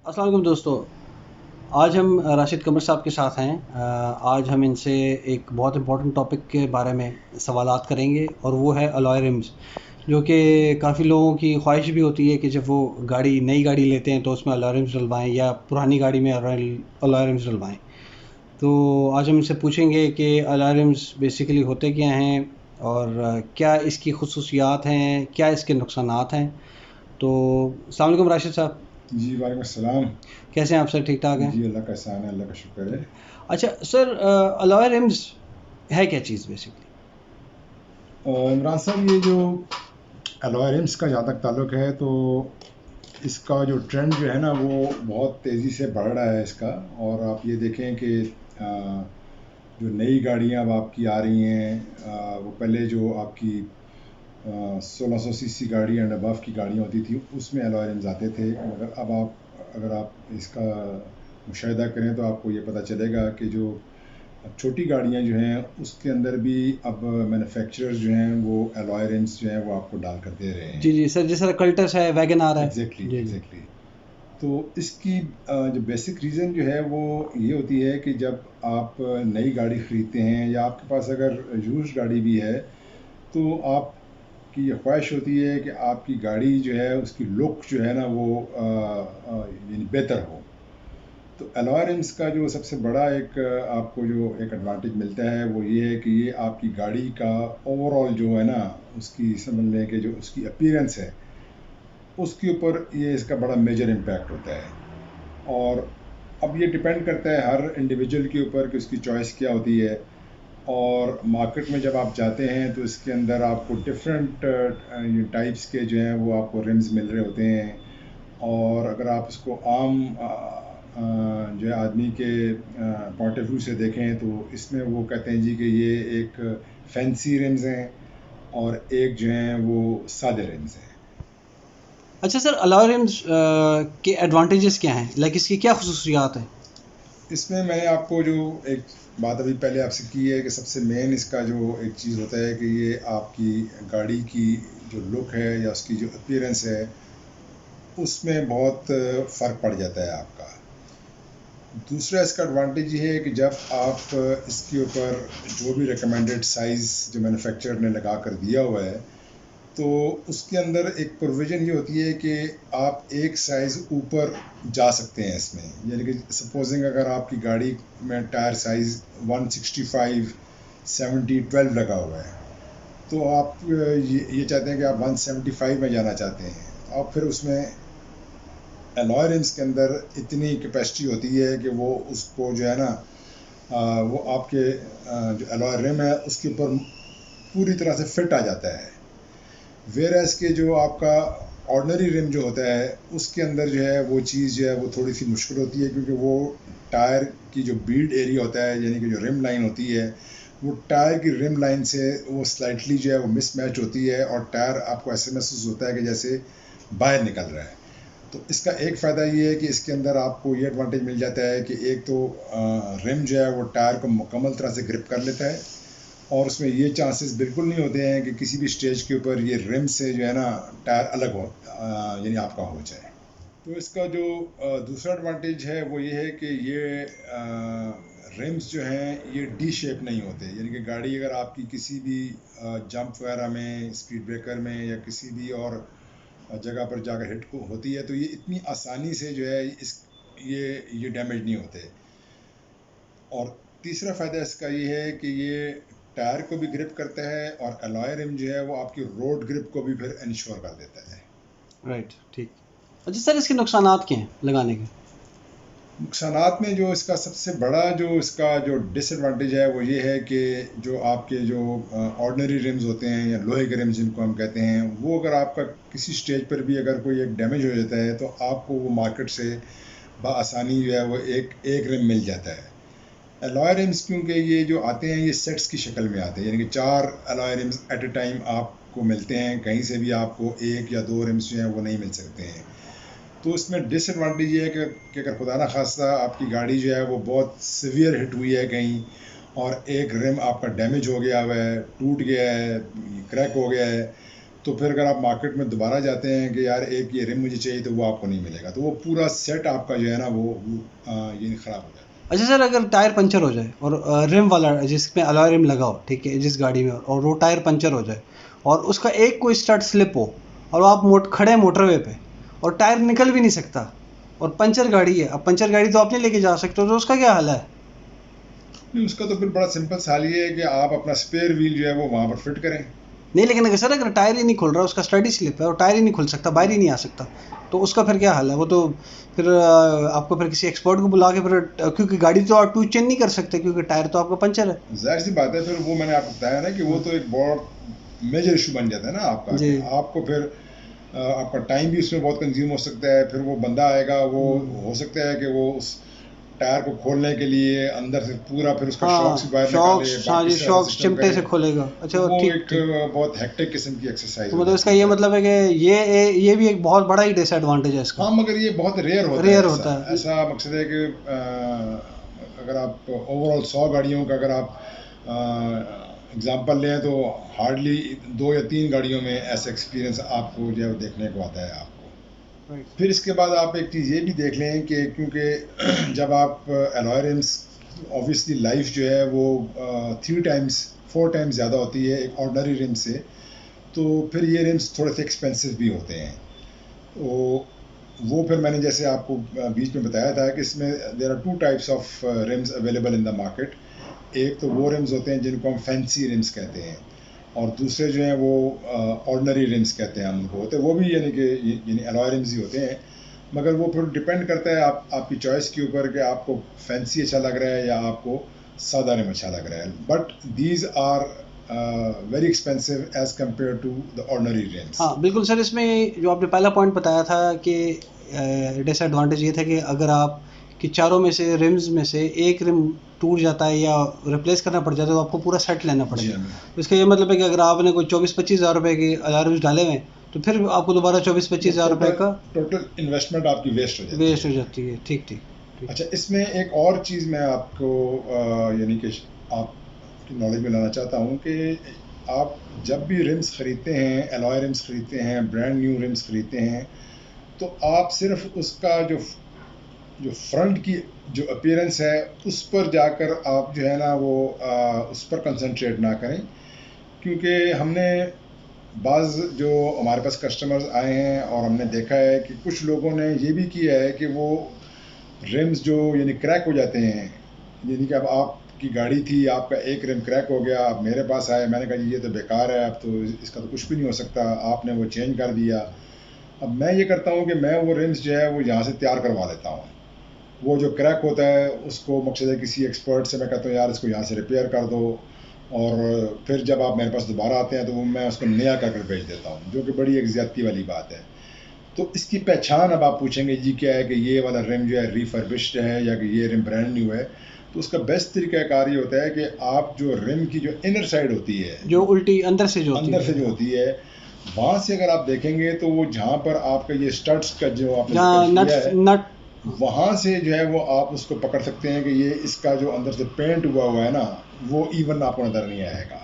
अस्सलाम वालेकुम दोस्तों। आज हम राशिद कमर साहब के साथ हैं। आज हम इनसे एक बहुत इम्पोर्टेंट टॉपिक के बारे में सवालात करेंगे और वो है अलॉय रिम्स, जो कि काफ़ी लोगों की ख्वाहिश भी होती है कि जब वो नई गाड़ी लेते हैं तो उसमें अलॉय रिम्स डलवाएं या पुरानी गाड़ी में अलॉय रिम्स डलवाएं। तो आज हम इनसे पूछेंगे कि अलॉय रिम्स बेसिकली होते क्या हैं और क्या इसकी खुसूसियात हैं, क्या इसके नुकसानात हैं। तो अस्सलाम वालेकुम राशिद साहब, जी, वालेकुम अस्सलाम। कैसे हैं आप सर? ठीक ठाक हैं? जी, अल्लाह का एहसान है, अल्लाह का शुक्र है। अच्छा सर, अलॉय रिम्स है क्या चीज़ बेसिकली? इमरान साहब, ये जो अलॉय रिम्स का जहाँ तक ताल्लुक है, तो इसका जो ट्रेंड जो है ना, वो बहुत तेज़ी से बढ़ रहा है इसका। और आप ये देखें कि अ, जो नई गाड़ियाँ अब आपकी आ रही हैं, वो पहले जो आपकी 1600 सीसी गाड़ी एंड अबव की गाड़ियाँ होती थी, उसमें अलॉय रिम्स आते थे। मगर अब आप अगर आप इसका मुशाहिदा करें तो आपको ये पता चलेगा कि जो अब छोटी गाड़ियाँ जो हैं उसके अंदर भी अब मैन्युफैक्चरर्स जो हैं वो अलॉय रिम्स जो हैं वो आपको डाल कर दे रहे जी हैं। जी सर, जिस तरह कल्टस है, वैगन आर है। एग्जैक्टली जी जी। एग्जैक्टली। तो इसकी जो बेसिक रीज़न जो है वो ये होती है कि जब आप नई गाड़ी ख़रीदते हैं या आपके पास अगर यूज्ड गाड़ी भी है, तो आपकी ये ख्वाहिश होती है कि आपकी गाड़ी जो है उसकी लुक जो है ना वो यानी बेहतर हो। तो अलॉय रिम्स का जो सबसे बड़ा एक आपको जो एक एडवांटेज मिलता है वो ये है कि ये आपकी गाड़ी का ओवरऑल जो है ना, उसकी समझ लें कि जो उसकी अपीयरेंस है उसके ऊपर ये इसका बड़ा मेजर इम्पैक्ट होता है। और अब ये डिपेंड करता है हर इंडिविजुअल के ऊपर कि उसकी चॉइस क्या होती है। और मार्केट में जब आप जाते हैं तो इसके अंदर आपको डिफरेंट टाइप्स के जो हैं वो आपको रिम्स मिल रहे होते हैं। और अगर आप इसको आम जो है आदमी के पॉइंट ऑफ व्यू से देखें तो इसमें वो कहते हैं जी कि ये एक फैंसी रिम्स हैं और एक जो हैं वो सादे रिम्स हैं। अच्छा सर, अलॉय रिम्स के एडवांटेजेस क्या हैं? लाइक इसकी क्या खुसूसियात है? इसमें मैंने आपको जो एक बात अभी पहले आपसे की है कि सबसे मेन इसका जो एक चीज़ होता है कि ये आपकी गाड़ी की जो लुक है या उसकी जो अपीयरेंस है उसमें बहुत फ़र्क पड़ जाता है आपका। दूसरा इसका एडवांटेज ये है कि जब आप इसके ऊपर जो भी रिकमेंडेड साइज़ जो मैन्युफैक्चरर ने लगा कर दिया हुआ है, तो उसके अंदर एक प्रोविज़न ये होती है कि आप एक साइज़ ऊपर जा सकते हैं इसमें। यानी कि सपोजिंग अगर आपकी गाड़ी में टायर साइज़ 165 70 12 लगा हुआ है, तो आप ये चाहते हैं कि आप 175 में जाना चाहते हैं, आप फिर उसमें अलॉय रिम्स के अंदर इतनी कैपेसिटी होती है कि वो उसको जो है ना वो आपके जो अलॉय रिम है उसके ऊपर पूरी तरह से फिट आ जाता है। वेयर एज के जो आपका ऑर्डनरी रिम जो होता है उसके अंदर जो है वो चीज़ जो है वो थोड़ी सी मुश्किल होती है, क्योंकि वो टायर की जो बीड एरिया होता है यानी कि जो रिम लाइन होती है वो टायर की रिम लाइन से वो स्लाइटली जो है वो मिसमैच होती है और टायर आपको ऐसे महसूस होता है कि जैसे बाहर निकल रहा है। तो इसका एक फ़ायदा ये है कि इसके अंदर आपको ये एडवांटेज मिल जाता है कि एक तो रिम जो है वो टायर को मुकम्मल तरह से ग्रिप कर लेता है और उसमें ये चांसेस बिल्कुल नहीं होते हैं कि किसी भी स्टेज के ऊपर ये रिम से जो है ना टायर अलग हो यानी आपका हो जाए। तो इसका जो दूसरा एडवांटेज है वो ये है कि ये रिम्स जो हैं ये डी शेप नहीं होते, यानी कि गाड़ी अगर आपकी किसी भी जंप वगैरह में, स्पीड ब्रेकर में या किसी भी और जगह पर जाकर हिट को होती है तो ये इतनी आसानी से जो है ये डैमेज नहीं होते। और तीसरा फ़ायदा इसका ये है कि ये टायर को भी ग्रिप करता है और अलॉय रिम जो है वो आपकी रोड ग्रिप को भी फिर इंश्योर कर देता है। राइट, ठीक। अच्छा सर, इसके नुकसानात क्या हैं लगाने के? नुकसानात में जो इसका सबसे बड़ा जो इसका जो डिसएडवांटेज है वो ये है कि जो आपके जो ऑर्डिनरी रिम्स होते हैं या लोहे के रिम्स जिनको हम कहते हैं, वो अगर आपका किसी स्टेज पर भी अगर कोई एक डैमेज हो जाता है तो आपको वो मार्केट से बआसानी जो है वो एक एक रिम मिल जाता है। अलॉय रिम्स क्योंकि ये जो आते हैं ये सेट्स की शक्ल में आते हैं, यानी कि 4 alloy RIMS at a time आपको मिलते हैं, कहीं से भी आपको 1 या 2 रिम्स जो हैं वो नहीं मिल सकते हैं। तो इसमें डिसएडवांटेज ये है कि अगर खुदा ना खास्ता आपकी गाड़ी जो है वो बहुत सीवियर हिट हुई है कहीं और एक रिम आपका डैमेज हो गया हुआ है, टूट गया है, क्रैक हो गया है, तो फिर अगर आप मार्केट में दोबारा जाते हैं कि यार एक ये रिम मुझे चाहिए, तो वो आपको नहीं मिलेगा, तो वो पूरा सेट आपका जो है ना वो ये ख़राब हो जाता है। अच्छा सर, अगर टायर पंचर हो जाए और रिम वाला जिसमें अलॉय रिम लगा हो, ठीक है, जिस गाड़ी में, और वो टायर पंचर हो जाए और उसका एक कोई स्टड स्लिप हो और आप खड़े हैं मोटरवे पे और टायर निकल भी नहीं सकता और पंचर गाड़ी है, अब पंचर गाड़ी तो आप नहीं लेके जा सकते हो, तो उसका क्या हाल है? नहीं, उसका तो फिर बड़ा सिंपल साल ये है कि आप अपना स्पेयर व्हील जो है वो वहाँ पर फिट करें। नहीं, लेकिन अगर सर अगर टायर ही नहीं खुल रहा, उसका स्टडी स्लिप है और टायर ही नहीं खुल सकता, बाहर ही नहीं आ सकता, तो उसका फिर क्या हाल है? वो तो फिर आपको फिर किसी एक्सपर्ट को बुला के फिर क्योंकि गाड़ी तो आप टू चेंज नहीं कर सकते क्योंकि टायर तो आपका पंचर है। जाहिर सी बात है, फिर वो मैंने आपको बताया ना कि वो तो एक बहुत मेजर इशू बन जाता है ना आपका, जी। कि आपको फिर आपका टाइम भी उसमें बहुत कंज्यूम हो सकता है। फिर वो बंदा आएगा, वो हो सकता है कि वो उस टायर को खोलने के लिए अंदर से पूरा फिर उसका शॉक्स भी हाँ, बाहर निकाले, शॉक्स, हाँ बाकी जी, सारा शॉक्स सिस्टम चिमटे करे, से खोलेगा। तो अच्छा, वो ठीक एक ठीक। बहुत हेक्टिक किस्म की एक्सरसाइज तो हो मतलब इसका जाती ये है। मतलब है कि ये भी एक बहुत बड़ा ही डिसएडवांटेज है इसका। हाँ, मगर ये बहुत रेयर होता है। रेयर ऐसा होता है। ऐसा मकसद है कि अगर आप ओवरऑल 100 गाड़ियों का अगर आप एग्जांपल लें, तो हार्डली 2 या 3 गाड़ियों में ऐसा एक्सपीरियंस आपको जो है वो देखने को आता है आपको। राइट। फिर इसके बाद आप एक चीज़ ये भी देख लें कि क्योंकि जब आप एलॉय रिम्स, ऑब्वियसली लाइफ जो है वो 3 टाइम्स 4 टाइम्स ज़्यादा होती है एक ऑर्डनरी रिम से, तो फिर ये रिम्स थोड़े से एक्सपेंसिव भी होते हैं। तो वो फिर मैंने जैसे आपको बीच में बताया था कि इसमें there are 2 types of rims available in the market. एक तो वो रिम्स होते हैं जिनको हम फैंसी रिम्स कहते हैं, और दूसरे जो हैं वो ऑर्डनरी रिम्स कहते हैं हम उनको, होते वो भी यानी अलॉय रिम्स ही होते हैं, मगर वो फिर डिपेंड करता है आपकी चॉइस के ऊपर कि आपको फैंसी अच्छा लग रहा है या आपको सादा रिम अच्छा लग रहा है। But these are very expensive as compare to the ordinary rims. हाँ बिल्कुल सर, इसमें जो आपने पहला पॉइंट बताया था कि डिसएडवांटेज ये था कि अगर आप कि चारों में से रिम्स में से एक रिम टूट जाता है या रिप्लेस करना पड़ जाता है, तो आपको पूरा सेट लेना जी पड़ेगा। हाँ, तो इसका ये मतलब है कि अगर आपने कोई 24-25 हज़ार रुपये के अलार्म्स डाले हुए हैं, तो फिर आपको दोबारा 24-25 हज़ार रुपये टोटल का टोटल इन्वेस्टमेंट आपकी वेस्ट हो जाती वेस्ट है। हो जाती है। ठीक ठीक ठीक। अच्छा, इसमें एक और चीज़ मैं आपको यानी कि आपकी नॉलेज में लाना चाहता हूँ कि आप जब भी रिम्स ख़रीदते हैं, एलॉय रिम्स ख़रीदते हैं, ब्रांड न्यू रिम्स ख़रीदते हैं, तो आप सिर्फ उसका जो जो फ्रंट की जो अपीयरेंस है उस पर जाकर आप जो है ना वो उस पर कंसंट्रेट ना करें, क्योंकि हमने बाज़ जो हमारे पास कस्टमर्स आए हैं और हमने देखा है कि कुछ लोगों ने ये भी किया है कि वो रिम्स जो यानी क्रैक हो जाते हैं, यानी कि अब आपकी गाड़ी थी, आपका एक रिम क्रैक हो गया, आप मेरे पास आए, मैंने कहा जी ये तो बेकार है, अब तो इसका तो कुछ भी नहीं हो सकता, आपने वो चेंज कर दिया। अब मैं ये करता हूँ कि मैं वो रिम्स जो है वो यहाँ से तैयार करवा लेता हूँ। वो जो क्रैक होता है उसको मकसद है किसी एक्सपर्ट से मैं कहता हूँ यार इसको यहाँ से रिपेयर कर दो, और फिर जब आप मेरे पास दोबारा आते हैं तो वो मैं उसको नया कर भेज देता हूँ, जो कि बड़ी एक ज़्यादती वाली बात है। तो इसकी पहचान अब आप पूछेंगे जी क्या है कि ये वाला रिम जो है रिफर्बिश्ड है या कि ये रिम ब्रांड न्यू है, तो उसका बेस्ट तरीक़ाकार ये होता है कि आप जो रिम की जो इनर साइड होती है, जो उल्टी अंदर से जो होती अंदर है, से जो होती है, वहाँ से अगर आप देखेंगे तो वो जहाँ पर आपका ये स्टड्स का जो आपने जहाँ जिक्र किया नट है, नट वहाँ से जो है वो आप उसको पकड़ सकते हैं कि ये इसका जो अंदर से पेंट हुआ हुआ है ना, वो इवन आपको नज़र नहीं आएगा।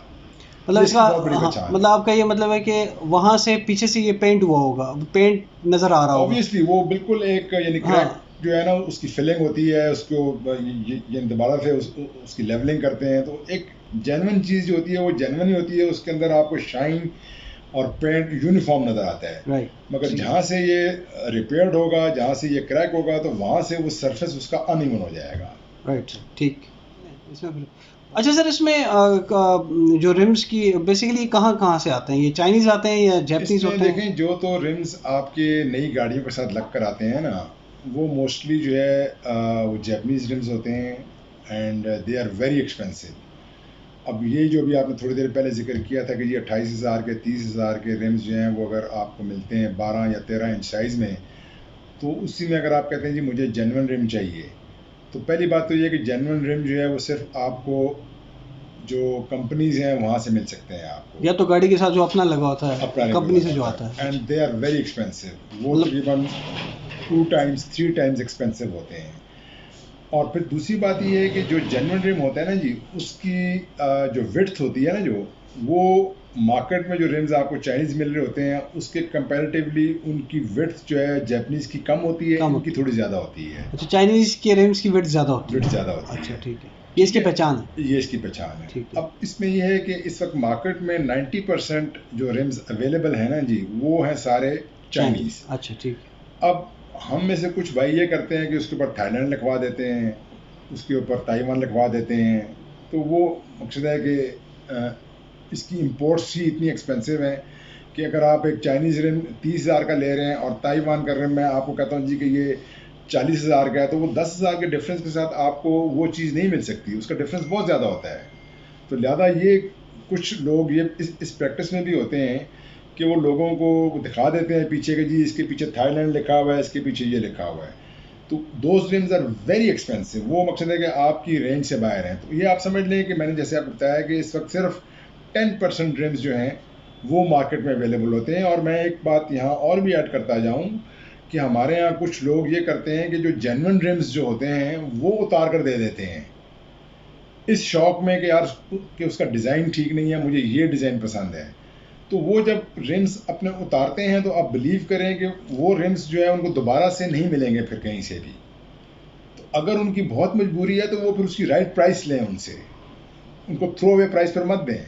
मतलब ये इसका, इसकी बहुत बड़ी हाँ पहचान मतलब है। आपका ये मतलब है कि वहाँ से पीछे से ये पेंट हुआ होगा, पेंट नज़र आ रहा होगा। ऑब्वियसली वो बिल्कुल एक यानी क्रैक हाँ जो है ना उसकी फिलिंग होती है, उसको ये दोबारा से उसकी लेवलिंग करते हैं, तो एक जेन्युइन चीज़ जो होती है वो जेन्युइन ही होती है, उसके अंदर आपको शाइन और पेंट यूनिफॉर्म नज़र आता है। राइट। मगर ठीक। जहाँ से ये रिपेयर्ड होगा, जहाँ से ये क्रैक होगा, तो वहाँ से वो सरफेस उसका अनइवन हो जाएगा। राइट सर, ठीक। इसमें फिर अच्छा सर, इसमें जो रिम्स की बेसिकली कहाँ कहाँ से आते हैं? ये चाइनीज़ आते हैं या जैपनीज़ इसमें होते हैं? देखें, जो तो रिम्स आपके नई गाड़ियों के साथ लग कर आते हैं ना, वो मोस्टली जो है वो जैपनीज़ रिम्स होते हैं, and they are very expensive. अब ये जो भी आपने थोड़ी देर पहले जिक्र किया था कि ये 28,000 के 30,000 के रिम्स जो हैं वो अगर आपको मिलते हैं 12 या 13 इंच साइज़ में, तो उसी में अगर आप कहते हैं जी मुझे जेन्युइन रिम चाहिए, तो पहली बात तो ये है कि जेन्युइन रिम जो है वो सिर्फ आपको जो कंपनीज़ हैं वहाँ से मिल सकते हैं आपको, या तो गाड़ी के साथ जो अपना लगा होता है, अपना रिम कंपनी से लगा जो होता आता है, है। And they are very expensive. वो मतलब तकरीबन 2 टाइम्स 3 टाइम्स एक्सपेंसिव होते हैं। और फिर दूसरी बात ये है कि जो जेन्युइन रिम होता है ना जी, उसकी जो विड्थ होती है ना, जो वो मार्केट में जो रिम्स आपको चाइनीज मिल रहे होते हैं उसके कंपैरेटिवली उनकी विड्थ जो है जापानीज की कम होती है, कम इनकी थोड़ी ज़्यादा होती है। अच्छा, चाइनीज के रिम्स की विड्थ ज़्यादा होती विड्थ है। ज़्यादा होती अच्छा, है। ठीक है, ये इसकी पहचान है। ये इसकी पहचान है। ठीक है। अब इसमें ये है कि इस वक्त मार्केट में 90% जो रिम्स अवेलेबल है ना जी, वो है सारे चाइनीज। अच्छा, ठीक है। अब हम में से कुछ भाई ये करते हैं कि उसके ऊपर थाईलैंड लिखवा देते हैं, उसके ऊपर ताइवान लिखवा देते हैं, तो वो मकसद है कि इसकी इम्पोर्ट्स ही इतनी एक्सपेंसिव हैं कि अगर आप एक चाइनीज़ रिम 30,000 का ले रहे हैं और ताइवान का रिम मैं आपको कहता हूँ जी कि ये 40,000 का है, तो वो 10,000 के डिफरेंस के साथ आपको वो चीज़ नहीं मिल सकती, उसका डिफरेंस बहुत ज़्यादा होता है। तो लिहाजा ये कुछ लोग ये इस प्रैक्टिस में भी होते हैं कि वो लोगों को दिखा देते हैं पीछे के जी इसके पीछे थाईलैंड लिखा हुआ है, इसके पीछे ये लिखा हुआ है, तो those rims are very expensive. वो मकसद है कि आपकी रेंज से बाहर हैं। तो ये आप समझ लें कि मैंने जैसे आपको बताया कि इस वक्त सिर्फ 10% रिम्स जो हैं वो मार्केट में अवेलेबल होते हैं। और मैं एक बात यहाँ और भी ऐड करता जाऊँ कि हमारे यहाँ कुछ लोग ये करते हैं कि जो जेन्युइन रिम्स जो होते हैं वो उतार कर दे देते हैं इस शौक में कि यार कि उसका डिज़ाइन ठीक नहीं है, मुझे ये डिज़ाइन पसंद है। तो वो जब रिम्स अपने उतारते हैं तो आप बिलीव करें कि वो रिम्स जो है उनको दोबारा से नहीं मिलेंगे फिर कहीं से भी। तो अगर उनकी बहुत मजबूरी है तो वो फिर उसकी राइट प्राइस लें उनसे, उनको थ्रो अवे प्राइस पर मत दें,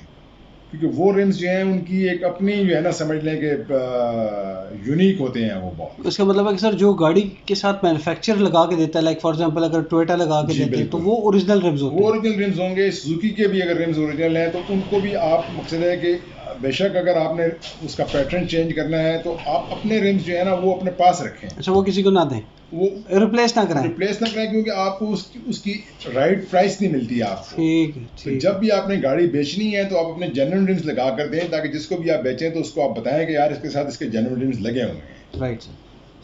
क्योंकि वो रिम्स जो हैं उनकी एक अपनी जो है ना समझ लें कि यूनिक होते हैं वो बहुत। इसका मतलब है कि सर जो गाड़ी के साथ मैन्युफैक्चर लगा के देता है, लाइक फॉर एग्जांपल अगर टोयोटा लगा के जी देते हैं तो बिल्कुल, वो ओरिजिनल रिम्स होते वो हैं। ओरिजिनल रिम्स होंगे। सुजुकी के भी अगर रिम्स ओरिजिनल हैं तो उनको भी आप मकसद है कि बेशक अगर आपने उसका पैटर्न चेंज करना है तो आप अपने रिम्स जो है ना वो अपने पास रखें, अच्छा, वो किसी को ना दें, वो रिप्लेस ना कराएं। रिप्लेस ना करें, क्योंकि आपको उसकी राइट प्राइस नहीं मिलती है आपको। ठीक है, तो ठीक जब भी आपने गाड़ी बेचनी है तो आप अपने जेन्युइन रिम्स लगा कर दें, ताकि जिसको भी आप बेचें तो उसको आप बताएं कि यार इसके साथ इसके जेन्युइन रिम्स लगे हुए हैं। है, राइट सर।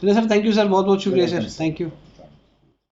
चलिए सर, थैंक यू सर, बहुत बहुत शुक्रिया welcome sir, sir. Thank you.